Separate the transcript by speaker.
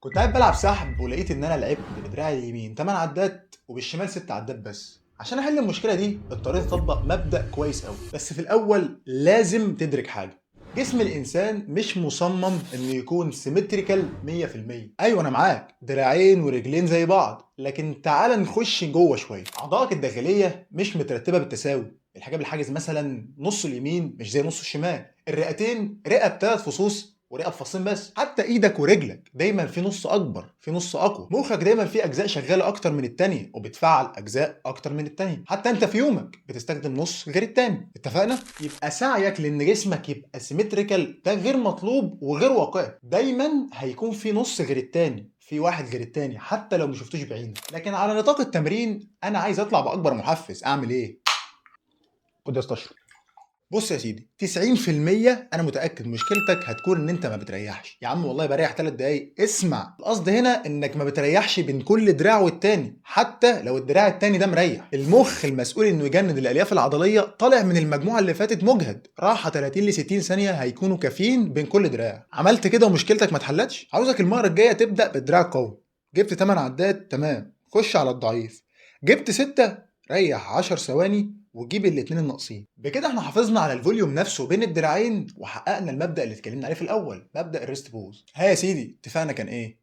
Speaker 1: كنت قاعد بلعب سحب ولقيت ان انا لعبت بدراعي اليمين 8 عدات وبالشمال 6 عدات بس. عشان احل المشكله دي اضطريت اطبق مبدأ كويس قوي، بس في الاول لازم تدرك حاجه. جسم الانسان مش مصمم انه يكون سيمتريكال 100%. ايوه انا معاك، دراعين ورجلين زي بعض، لكن تعال نخش جوه شويه. اعضائك الداخليه مش مترتبه بالتساوي. الحجاب الحاجز مثلا نص اليمين مش زي نص الشمال، الرئتين رئه بثلاث فصوص ورئه بفصين بس، حتى ايدك ورجلك دايما في نص اكبر، في نص اقوى، مخك دايما في اجزاء شغاله اكتر من التانية وبتفعل اجزاء اكتر من التانية، حتى انت في يومك بتستخدم نص غير التاني. اتفقنا؟ يبقى سعيك لان جسمك يبقى سيمتريكال ده غير مطلوب وغير واقعي. دايما هيكون في نص غير التاني، في واحد غير التاني، حتى لو مشفتوش بعينك. لكن على نطاق التمرين انا عايز اطلع باكبر محفز، اعمل ايه؟ خد يا اسطى اشرب. بص يا سيدي، 90% انا متاكد مشكلتك هتكون ان انت ما بتريحش. يا عم والله بريح 3 دقايق. اسمع، القصد هنا انك ما بتريحش بين كل دراع والتاني، حتى لو الدراع التاني ده مريح. المخ المسؤول انه يجند الالياف العضليه طالع من المجموعه اللي فاتت مجهد، راحه 30 ل 60 ثانيه هيكونوا كافيين بين كل دراع. عملت كده ومشكلتك ما اتحلتش؟ عاوزك المره الجايه تبدا بالدراع القوي. جبت 8 عدات تمام، خش على الضعيف. جبت 6، ريح 10 ثواني وجيب الاتنين الناقصين. بكده احنا حافظنا على الفوليوم نفسه بين الدراعين وحققنا المبدأ اللي اتكلمنا عليه في الاول، مبدأ الريست بوز. ها يا سيدي، اتفقنا كان ايه؟